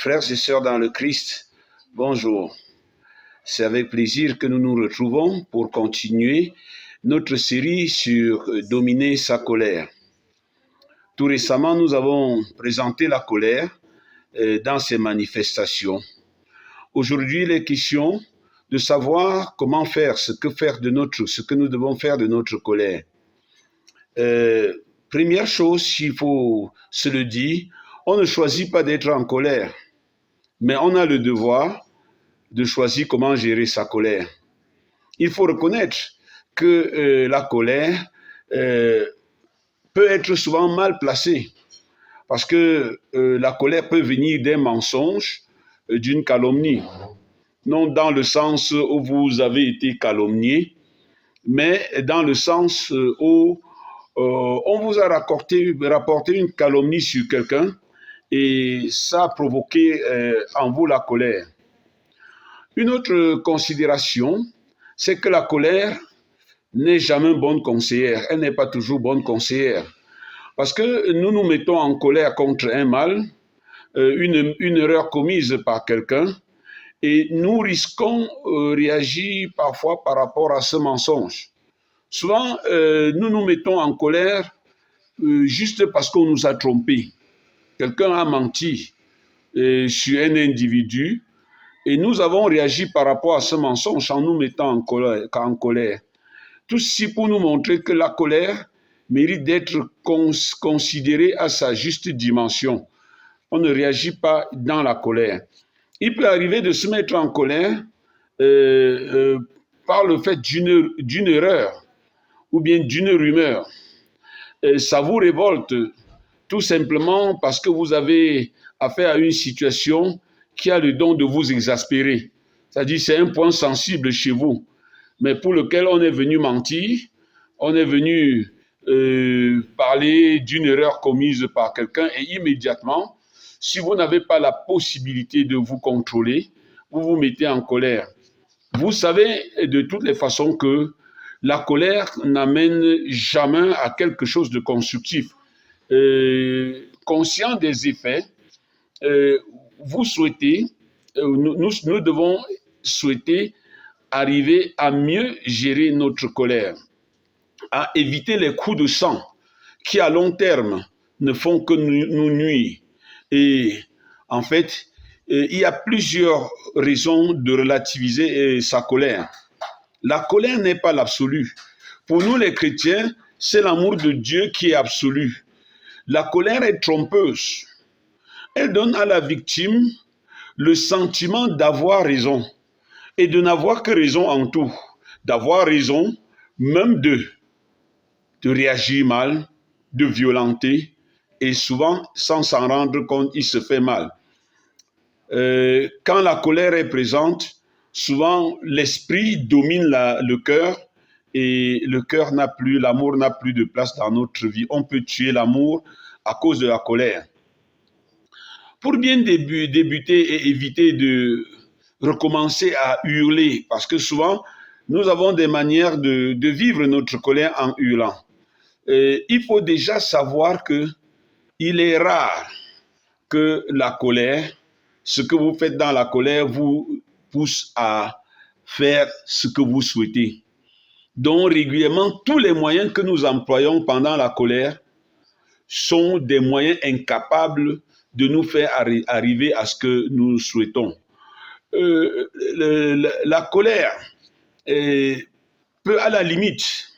Frères et sœurs dans le Christ, bonjour. C'est avec plaisir que nous nous retrouvons pour continuer notre série sur dominer sa colère. Tout récemment, nous avons présenté la colère dans ses manifestations. Aujourd'hui, il est question de savoir comment faire, ce que nous devons faire de notre colère. Première chose, il faut se le dire, on ne choisit pas d'être en colère, mais on a le devoir de choisir comment gérer sa colère. Il faut reconnaître que la colère peut être souvent mal placée, parce que la colère peut venir d'un mensonge, d'une calomnie. Non dans le sens où vous avez été calomnié, mais dans le sens où on vous a rapporté une calomnie sur quelqu'un et ça a provoqué en vous la colère. Une autre considération, c'est que la colère n'est jamais bonne conseillère. Elle n'est pas toujours bonne conseillère. Parce que nous nous mettons en colère contre un mal, une erreur commise par quelqu'un, et nous risquons réagir parfois par rapport à ce mensonge. Souvent, nous nous mettons en colère juste parce qu'on nous a trompés. Quelqu'un a menti sur un individu et nous avons réagi par rapport à ce mensonge en nous mettant en colère. Tout ceci pour nous montrer que la colère mérite d'être considérée à sa juste dimension. On ne réagit pas dans la colère. Il peut arriver de se mettre en colère par le fait d'une erreur ou bien d'une rumeur. Ça vous révolte tout simplement parce que vous avez affaire à une situation qui a le don de vous exaspérer. C'est-à-dire c'est un point sensible chez vous, mais pour lequel on est venu mentir, on est venu parler d'une erreur commise par quelqu'un et immédiatement, si vous n'avez pas la possibilité de vous contrôler, vous vous mettez en colère. Vous savez de toutes les façons que la colère n'amène jamais à quelque chose de constructif. Conscient des effets, nous devons souhaiter arriver à mieux gérer notre colère, à éviter les coups de sang qui à long terme ne font que nous nuire. Et en fait, il y a plusieurs raisons de relativiser sa colère. La colère n'est pas l'absolu. Pour nous les chrétiens, c'est l'amour de Dieu qui est absolu. La colère est trompeuse. Elle donne à la victime le sentiment d'avoir raison et de n'avoir que raison en tout. D'avoir raison, même de réagir mal, de violenter et souvent, sans s'en rendre compte, il se fait mal. Quand la colère est présente, souvent l'esprit domine le cœur et le cœur l'amour n'a plus de place dans notre vie. On peut tuer l'amour à cause de la colère. Pour bien débuter et éviter de recommencer à hurler, parce que souvent, nous avons des manières de vivre notre colère en hurlant. Il faut déjà savoir que il est rare que la colère, ce que vous faites dans la colère, vous pousse à faire ce que vous souhaitez. Donc, régulièrement, tous les moyens que nous employons pendant la colère sont des moyens incapables de nous faire arriver à ce que nous souhaitons. La colère peut à la limite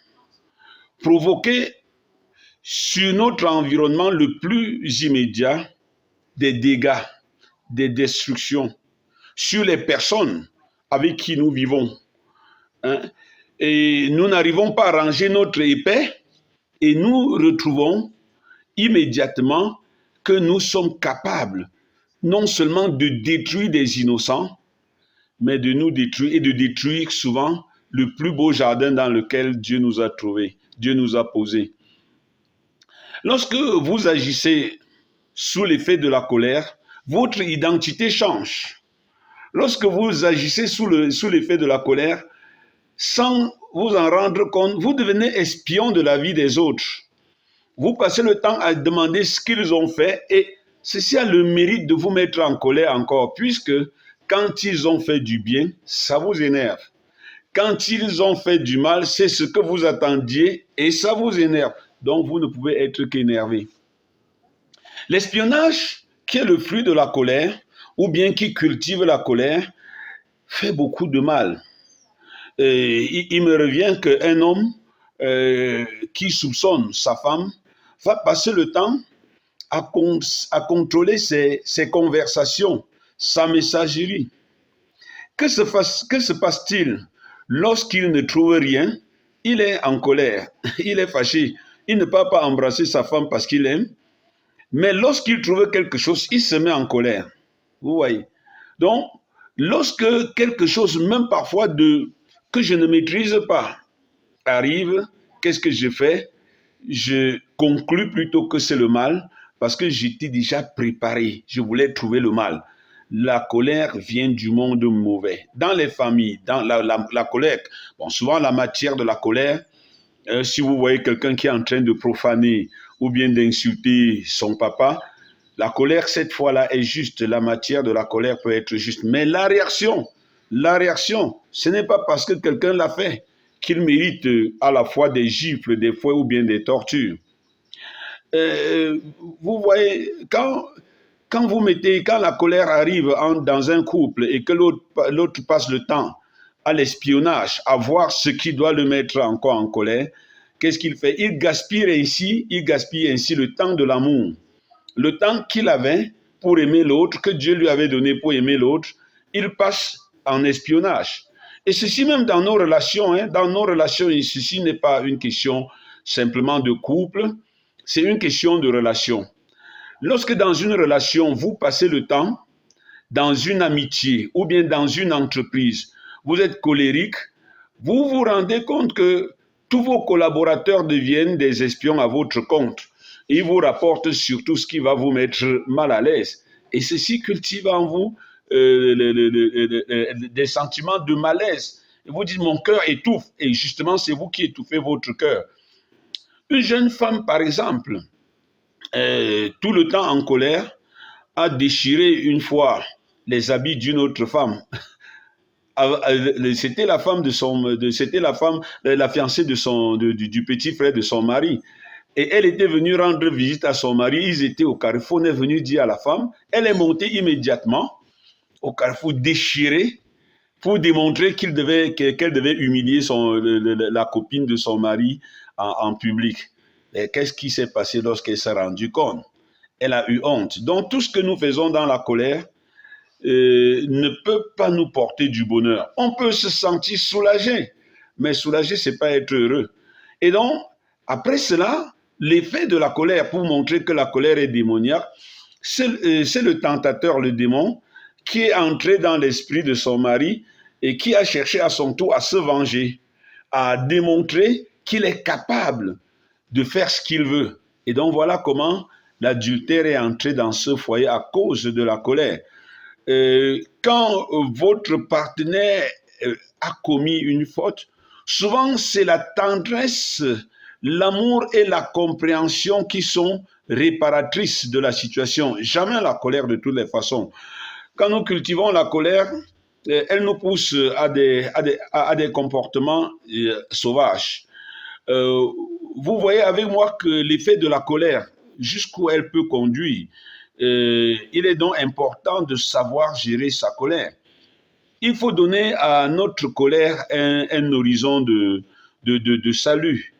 provoquer sur notre environnement le plus immédiat des dégâts, des destructions sur les personnes avec qui nous vivons. Et nous n'arrivons pas à ranger notre épée et nous retrouvons immédiatement que nous sommes capables non seulement de détruire des innocents, mais de nous détruire et de détruire souvent le plus beau jardin dans lequel Dieu nous a trouvés, Dieu nous a posés. Lorsque vous agissez sous l'effet de la colère, votre identité change. Lorsque vous agissez sous l'effet de la colère, sans vous en rendre compte, vous devenez espion de la vie des autres. Vous passez le temps à demander ce qu'ils ont fait et ceci a le mérite de vous mettre en colère encore, puisque quand ils ont fait du bien, ça vous énerve. Quand ils ont fait du mal, c'est ce que vous attendiez et ça vous énerve. Donc vous ne pouvez être qu'énervé. L'espionnage, qui est le fruit de la colère, ou bien qui cultive la colère, fait beaucoup de mal. Il me revient qu'un homme qui soupçonne sa femme va passer le temps à contrôler ses conversations, sa messagerie. Que se passe-t-il lorsqu'il ne trouve rien? Il est en colère, il est fâché. Il ne peut pas embrasser sa femme parce qu'il aime, mais lorsqu'il trouve quelque chose, il se met en colère. Vous voyez? Donc, lorsque quelque chose, même parfois que je ne maîtrise pas, arrive, qu'est-ce que je fais? Je conclus plutôt que c'est le mal parce que j'étais déjà préparé. Je voulais trouver le mal. La colère vient du monde mauvais. Dans les familles, dans la colère, bon, souvent la matière de la colère, si vous voyez quelqu'un qui est en train de profaner ou bien d'insulter son papa, la colère, cette fois-là, est juste. La matière de la colère peut être juste. Mais la réaction, ce n'est pas parce que quelqu'un l'a fait qu'il mérite à la fois des gifles, des fouets ou bien des tortures. Vous voyez, quand la colère arrive dans un couple et que l'autre passe le temps à l'espionnage, à voir ce qui doit le mettre encore en colère, qu'est-ce qu'il fait? Il gaspille ainsi le temps de l'amour. Le temps qu'il avait pour aimer l'autre, que Dieu lui avait donné pour aimer l'autre, il passe en espionnage. Et ceci même dans nos relations, ceci n'est pas une question simplement de couple, c'est une question de relation. Lorsque dans une relation, vous passez le temps, dans une amitié ou bien dans une entreprise, vous êtes colérique, vous vous rendez compte que tous vos collaborateurs deviennent des espions à votre compte. Ils vous rapportent surtout ce qui va vous mettre mal à l'aise. Et ceci cultive en vous des sentiments de malaise. Et vous dites, mon cœur étouffe. Et justement, c'est vous qui étouffez votre cœur. Une jeune femme, par exemple, tout le temps en colère, a déchiré une fois les habits d'une autre femme. C'était la femme la fiancée du petit frère de son mari. Et elle était venue rendre visite à son mari. Ils étaient au carrefour. On est venu dire à la femme. Elle est montée immédiatement au carrefour déchirée pour démontrer qu'elle devait humilier la copine de son mari en public. Et qu'est-ce qui s'est passé lorsqu'elle s'est rendue compte? Elle a eu honte. Donc tout ce que nous faisons dans la colère ne peut pas nous porter du bonheur. On peut se sentir soulagé, mais soulagé, c'est pas être heureux. Et donc, après cela, l'effet de la colère, pour montrer que la colère est démoniaque, c'est le tentateur, le démon, qui est entré dans l'esprit de son mari et qui a cherché à son tour à se venger, à démontrer qu'il est capable de faire ce qu'il veut. Et donc voilà comment l'adultère est entré dans ce foyer à cause de la colère. Quand votre partenaire a commis une faute, souvent c'est la tendresse, l'amour et la compréhension qui sont réparatrices de la situation. Jamais la colère de toutes les façons. Quand nous cultivons la colère, elle nous pousse à des comportements sauvages. Vous voyez avec moi que l'effet de la colère, jusqu'où elle peut conduire, il est donc important de savoir gérer sa colère. Il faut donner à notre colère un horizon de salut.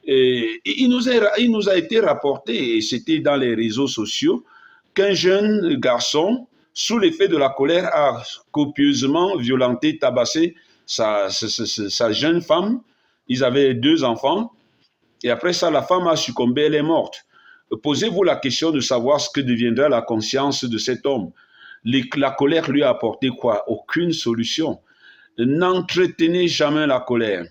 Et il nous a été rapporté, et c'était dans les réseaux sociaux, qu'un jeune garçon, sous l'effet de la colère, a copieusement violenté, tabassé sa jeune femme. Ils avaient 2 enfants. Et après ça, la femme a succombé, elle est morte. Posez-vous la question de savoir ce que deviendra la conscience de cet homme. La colère lui a apporté quoi? Aucune solution. N'entretenez jamais la colère.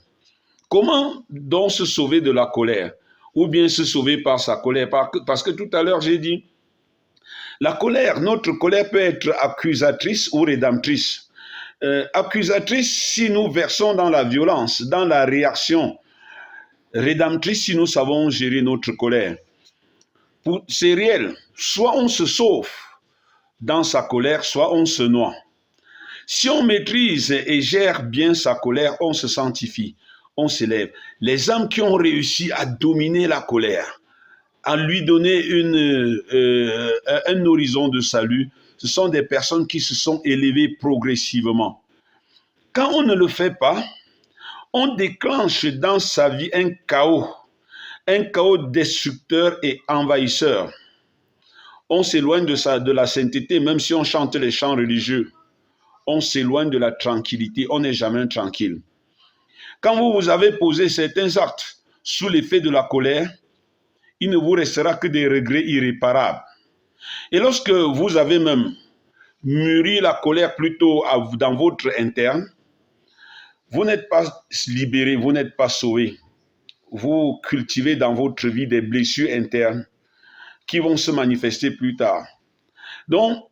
Comment donc se sauver de la colère? Ou bien se sauver par sa colère? Parce que tout à l'heure, j'ai dit, la colère, notre colère peut être accusatrice ou rédemptrice. Accusatrice si nous versons dans la violence, dans la réaction. Rédemptrice si nous savons gérer notre colère. C'est réel. Soit on se sauve dans sa colère, soit on se noie. Si on maîtrise et gère bien sa colère, on se sanctifie, on s'élève. Les âmes qui ont réussi à dominer la colère, à lui donner un horizon de salut, ce sont des personnes qui se sont élevées progressivement. Quand on ne le fait pas, on déclenche dans sa vie un chaos destructeur et envahisseur. On s'éloigne de la sainteté, même si on chante les chants religieux. On s'éloigne de la tranquillité, on n'est jamais tranquille. Quand vous avez posé certains actes sous l'effet de la colère, il ne vous restera que des regrets irréparables. Et lorsque vous avez même mûri la colère plutôt dans votre interne, vous n'êtes pas libéré, vous n'êtes pas sauvé. Vous cultivez dans votre vie des blessures internes qui vont se manifester plus tard. Donc,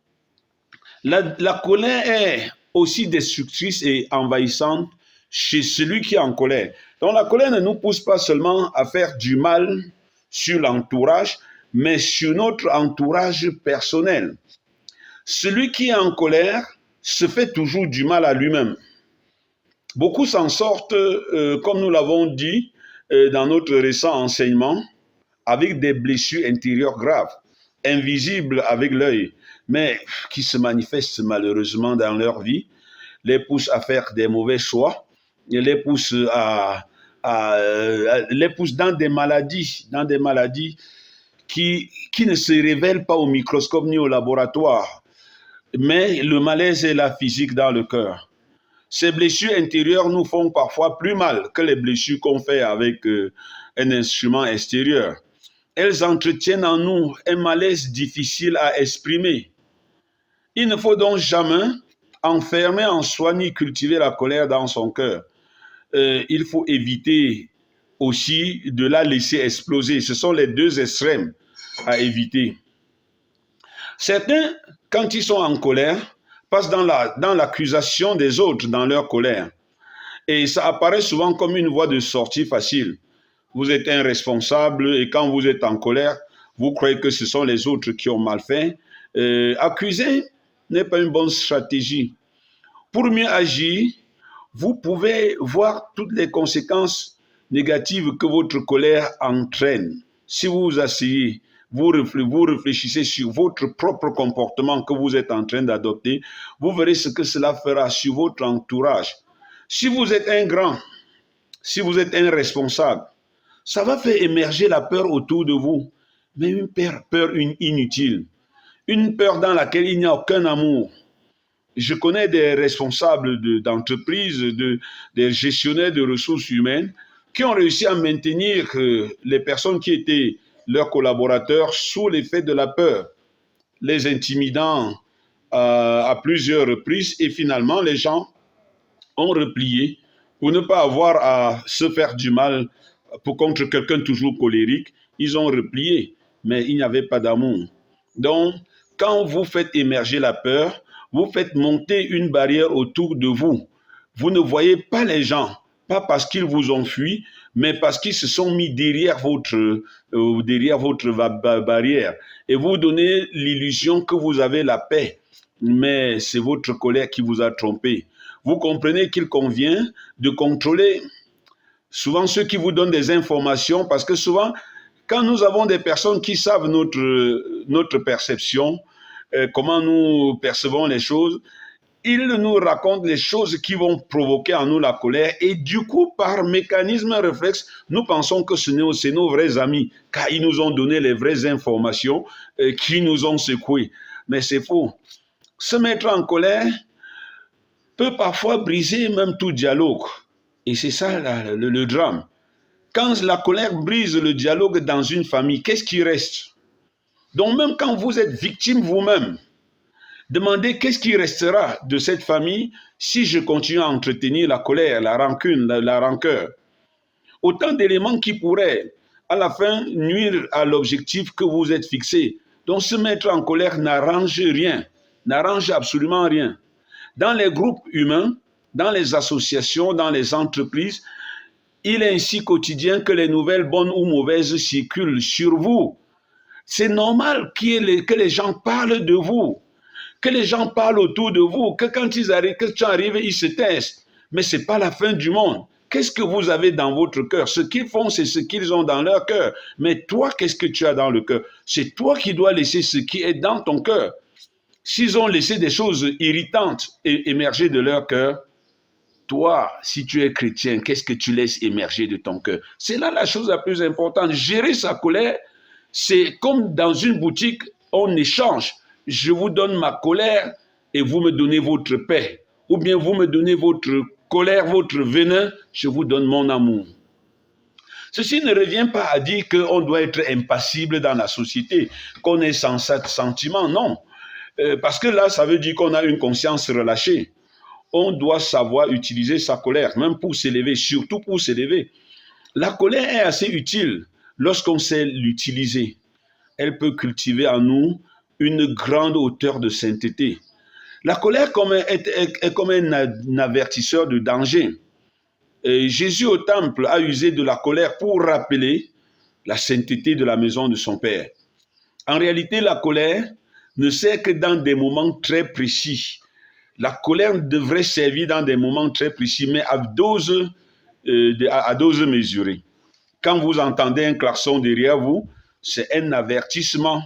la colère est aussi destructrice et envahissante chez celui qui est en colère. Donc, la colère ne nous pousse pas seulement à faire du mal sur l'entourage, mais sur notre entourage personnel. Celui qui est en colère se fait toujours du mal à lui-même. Beaucoup s'en sortent, comme nous l'avons dit dans notre récent enseignement, avec des blessures intérieures graves, invisibles avec l'œil, mais qui se manifestent malheureusement dans leur vie, les poussent à faire des mauvais choix, et les poussent les poussent dans des maladies qui ne se révèlent pas au microscope ni au laboratoire, mais le malaise est là physique dans le cœur. Ces blessures intérieures nous font parfois plus mal que les blessures qu'on fait avec un instrument extérieur. Elles entretiennent en nous un malaise difficile à exprimer. Il ne faut donc jamais enfermer en soi ni cultiver la colère dans son cœur. Il faut éviter aussi de la laisser exploser. Ce sont les deux extrêmes à éviter. Certains, quand ils sont en colère, passent dans l'accusation des autres dans leur colère. Et ça apparaît souvent comme une voie de sortie facile. Vous êtes un responsable et quand vous êtes en colère, vous croyez que ce sont les autres qui ont mal fait. Accuser n'est pas une bonne stratégie. Pour mieux agir, vous pouvez voir toutes les conséquences négatives que votre colère entraîne. Si vous vous asseyez, vous réfléchissez sur votre propre comportement que vous êtes en train d'adopter, vous verrez ce que cela fera sur votre entourage. Si vous êtes un grand, si vous êtes un responsable, ça va faire émerger la peur autour de vous, mais une peur inutile, une peur dans laquelle il n'y a aucun amour. Je connais des responsables d'entreprises, des gestionnaires de ressources humaines qui ont réussi à maintenir les personnes qui étaient leurs collaborateurs sous l'effet de la peur, les intimidant à plusieurs reprises et finalement les gens ont replié pour ne pas avoir à se faire du mal contre quelqu'un toujours colérique. Ils ont replié, mais il n'y avait pas d'amour. Donc, quand vous faites émerger la peur, vous faites monter une barrière autour de vous. Vous ne voyez pas les gens, pas parce qu'ils vous ont fui, mais parce qu'ils se sont mis derrière votre barrière. Et vous donnez l'illusion que vous avez la paix, mais c'est votre colère qui vous a trompé. Vous comprenez qu'il convient de contrôler souvent ceux qui vous donnent des informations, parce que souvent, quand nous avons des personnes qui savent notre perception, comment nous percevons les choses, ils nous racontent les choses qui vont provoquer en nous la colère et du coup, par mécanisme réflexe, nous pensons que c'est nos vrais amis, car ils nous ont donné les vraies informations qui nous ont secoués. Mais c'est faux. Se mettre en colère peut parfois briser même tout dialogue. Et c'est ça le drame. Quand la colère brise le dialogue dans une famille, qu'est-ce qui reste? Donc même quand vous êtes victime vous-même, demandez qu'est-ce qui restera de cette famille si je continue à entretenir la colère, la rancune, la rancœur. Autant d'éléments qui pourraient à la fin nuire à l'objectif que vous êtes fixé. Donc se mettre en colère n'arrange rien, n'arrange absolument rien. Dans les groupes humains, dans les associations, dans les entreprises, il est ainsi quotidien que les nouvelles bonnes ou mauvaises circulent sur vous. C'est normal que les gens parlent de vous, que les gens parlent autour de vous, que quand ils arrivent, que tu arrives, ils se taisent. Mais ce n'est pas la fin du monde. Qu'est-ce que vous avez dans votre cœur? Ce qu'ils font, c'est ce qu'ils ont dans leur cœur. Mais toi, qu'est-ce que tu as dans le cœur? C'est toi qui dois laisser ce qui est dans ton cœur. S'ils ont laissé des choses irritantes émerger de leur cœur, toi, si tu es chrétien, qu'est-ce que tu laisses émerger de ton cœur? C'est là la chose la plus importante. Gérer sa colère, c'est comme dans une boutique, on échange. Je vous donne ma colère et vous me donnez votre paix. Ou bien vous me donnez votre colère, votre venin, je vous donne mon amour. Ceci ne revient pas à dire qu'on doit être impassible dans la société, qu'on est sans sentiment, non. Parce que là, ça veut dire qu'on a une conscience relâchée. On doit savoir utiliser sa colère, même pour s'élever, surtout pour s'élever. La colère est assez utile lorsqu'on sait l'utiliser. Elle peut cultiver en nous une grande hauteur de sainteté. La colère est comme un avertisseur de danger. Et Jésus au temple a usé de la colère pour rappeler la sainteté de la maison de son Père. En réalité, la colère ne sert que dans des moments très précis. La colère devrait servir dans des moments très précis, mais à dose mesurée. Quand vous entendez un klaxon derrière vous, c'est un avertissement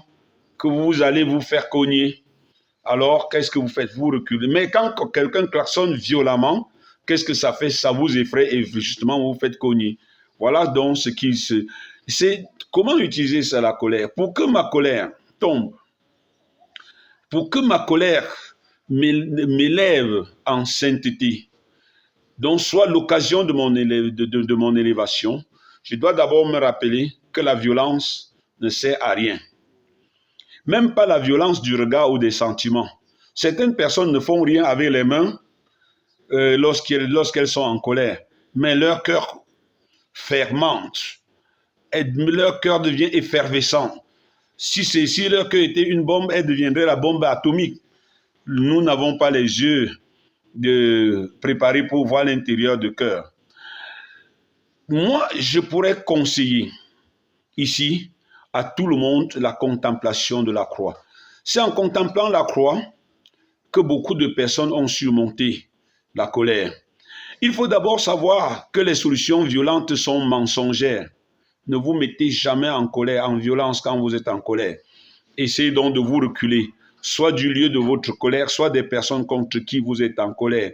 que vous allez vous faire cogner. Alors, qu'est-ce que vous faites? Vous reculez. Mais quand quelqu'un klaxonne violemment, qu'est-ce que ça fait? Ça vous effraie et justement, vous vous faites cogner. Voilà donc ce qui se... C'est comment utiliser ça, la colère? Pour que ma colère tombe, pour que ma colère m'élève en sainteté, donc soit l'occasion de mon élévation, je dois d'abord me rappeler que la violence ne sert à rien. Même pas la violence du regard ou des sentiments. Certaines personnes ne font rien avec les mains lorsqu'elles sont en colère, mais leur cœur fermente, leur cœur devient effervescent. Si leur cœur était une bombe, elle deviendrait la bombe atomique. Nous n'avons pas les yeux préparés pour voir l'intérieur du cœur. Moi, je pourrais conseiller ici à tout le monde la contemplation de la croix. C'est en contemplant la croix que beaucoup de personnes ont surmonté la colère. Il faut d'abord savoir que les solutions violentes sont mensongères. Ne vous mettez jamais en colère, en violence quand vous êtes en colère. Essayez donc de vous reculer, soit du lieu de votre colère, soit des personnes contre qui vous êtes en colère.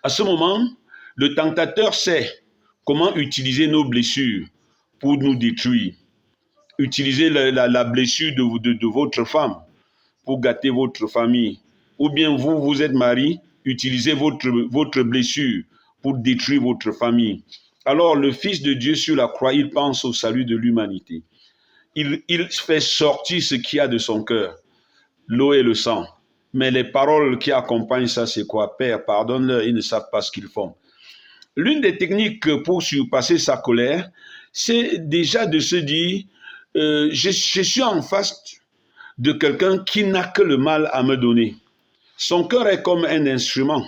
À ce moment, le tentateur sait comment utiliser nos blessures pour nous détruire. Utilisez la blessure de votre femme pour gâter votre famille. Ou bien vous êtes marié, utilisez votre blessure pour détruire votre famille. Alors le Fils de Dieu sur la croix, il pense au salut de l'humanité. Il fait sortir ce qu'il y a de son cœur, l'eau et le sang. Mais les paroles qui accompagnent ça, c'est quoi? Père, pardonne-leur, ils ne savent pas ce qu'ils font. L'une des techniques pour surpasser sa colère, c'est déjà de se dire, je suis en face de quelqu'un qui n'a que le mal à me donner. Son cœur est comme un instrument.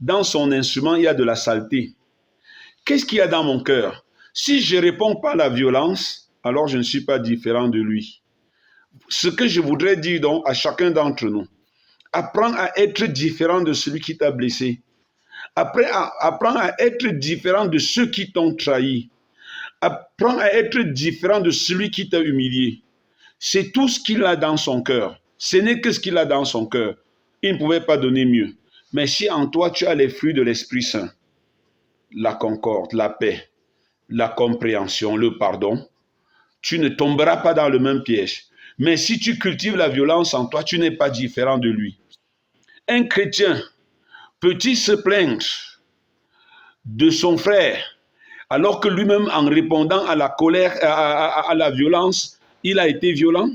Dans son instrument, il y a de la saleté. Qu'est-ce qu'il y a dans mon cœur? Si je ne réponds pas à la violence, alors je ne suis pas différent de lui. Ce que je voudrais dire donc à chacun d'entre nous, apprends à être différent de celui qui t'a blessé. Apprends à être différent de ceux qui t'ont trahi. Apprends à être différent de celui qui t'a humilié. C'est tout ce qu'il a dans son cœur. Ce n'est que ce qu'il a dans son cœur. Il ne pouvait pas donner mieux. Mais si en toi tu as les fruits de l'Esprit Saint, la concorde, la paix, la compréhension, le pardon, tu ne tomberas pas dans le même piège. Mais si tu cultives la violence en toi, tu n'es pas différent de lui. Un chrétien peut-il se plaindre de son frère alors que lui-même, en répondant à la colère, à la violence, il a été violent?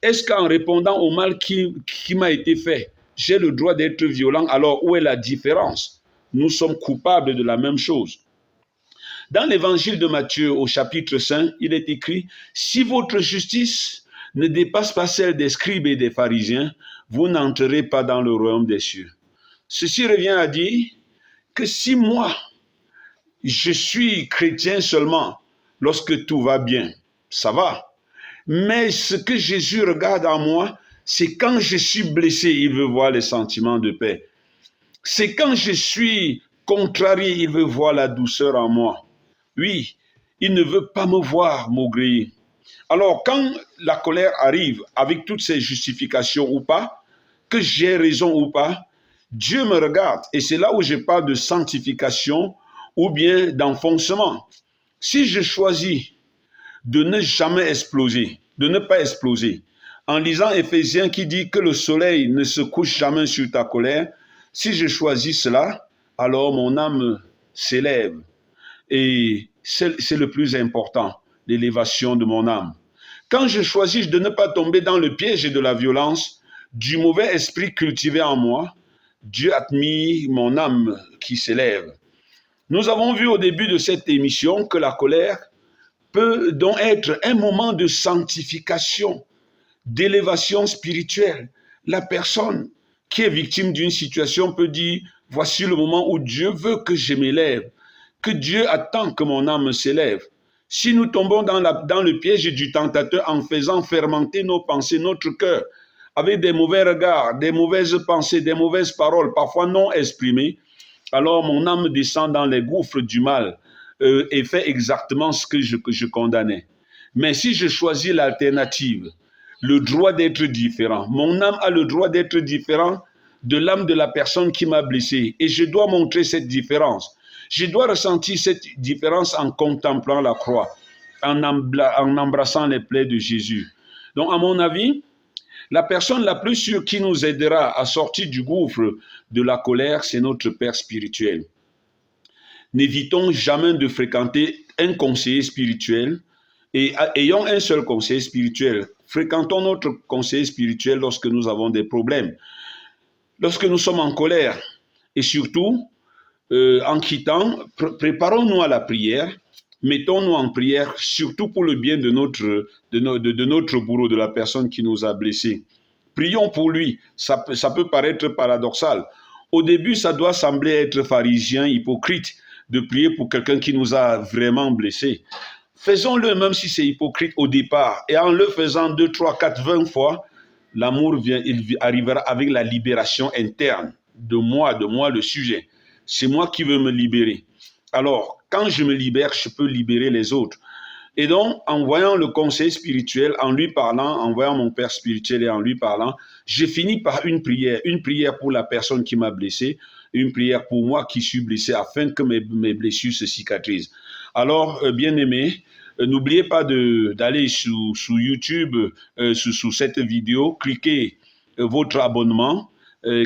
Est-ce qu'en répondant au mal qui m'a été fait, j'ai le droit d'être violent? Alors où est la différence? Nous sommes coupables de la même chose. Dans l'évangile de Matthieu, au chapitre 5, il est écrit, « Si votre justice ne dépasse pas celle des scribes et des pharisiens, vous n'entrerez pas dans le royaume des cieux. » Ceci revient à dire que si moi, je suis chrétien seulement lorsque tout va bien, ça va. Mais ce que Jésus regarde en moi, c'est quand je suis blessé, il veut voir les sentiments de paix. C'est quand je suis contrarié, il veut voir la douceur en moi. Oui, il ne veut pas me voir maugréer. Alors, quand la colère arrive, avec toutes ses justifications ou pas, que j'ai raison ou pas, Dieu me regarde. Et c'est là où je parle de sanctification ou bien d'enfoncement. Si je choisis de ne jamais exploser, de ne pas exploser, en lisant Éphésiens qui dit que le soleil ne se couche jamais sur ta colère, si je choisis cela, alors mon âme s'élève. Et c'est le plus important, l'élévation de mon âme. Quand je choisis de ne pas tomber dans le piège de la violence, du mauvais esprit cultivé en moi, Dieu admire mon âme qui s'élève. Nous avons vu au début de cette émission que la colère peut donc être un moment de sanctification, d'élévation spirituelle. La personne qui est victime d'une situation peut dire, voici le moment où Dieu veut que je m'élève, que Dieu attend que mon âme s'élève. Si nous tombons dans le piège du tentateur en faisant fermenter nos pensées, notre cœur, avec des mauvais regards, des mauvaises pensées, des mauvaises paroles, parfois non exprimées, alors mon âme descend dans les gouffres du mal et fait exactement ce que je condamnais. Mais si je choisis l'alternative, le droit d'être différent, mon âme a le droit d'être différent de l'âme de la personne qui m'a blessé. Et je dois montrer cette différence. Je dois ressentir cette différence en contemplant la croix, en embrassant les plaies de Jésus. Donc, à mon avis, la personne la plus sûre qui nous aidera à sortir du gouffre de la colère, c'est notre Père spirituel. N'évitons jamais de fréquenter un conseiller spirituel et ayons un seul conseiller spirituel. Fréquentons notre conseiller spirituel lorsque nous avons des problèmes, lorsque nous sommes en colère et surtout, en quittant, préparons-nous à la prière, mettons-nous en prière, surtout pour le bien de notre bourreau, de la personne qui nous a blessés. Prions pour lui. Ça peut paraître paradoxal. Au début, ça doit sembler être pharisien, hypocrite, de prier pour quelqu'un qui nous a vraiment blessés. Faisons-le même si c'est hypocrite au départ. Et en le faisant 2, 3, 4, 20 fois, l'amour il arrivera avec la libération interne de moi le sujet. C'est moi qui veux me libérer. Alors, quand je me libère, je peux libérer les autres. Et donc, en voyant le conseil spirituel, en lui parlant, en voyant mon Père spirituel et en lui parlant, j'ai fini par une prière pour la personne qui m'a blessé, une prière pour moi qui suis blessé afin que mes blessures se cicatrisent. Alors, bien-aimés, n'oubliez pas d'aller sur YouTube, sous cette vidéo, cliquez votre abonnement,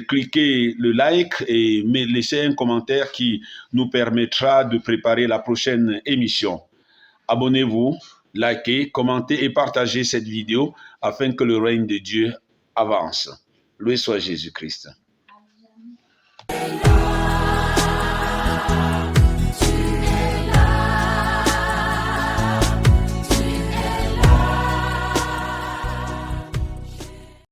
cliquez le like et laissez un commentaire qui nous permettra de préparer la prochaine émission. Abonnez-vous, likez, commentez et partagez cette vidéo afin que le règne de Dieu avance. Loué soit Jésus-Christ.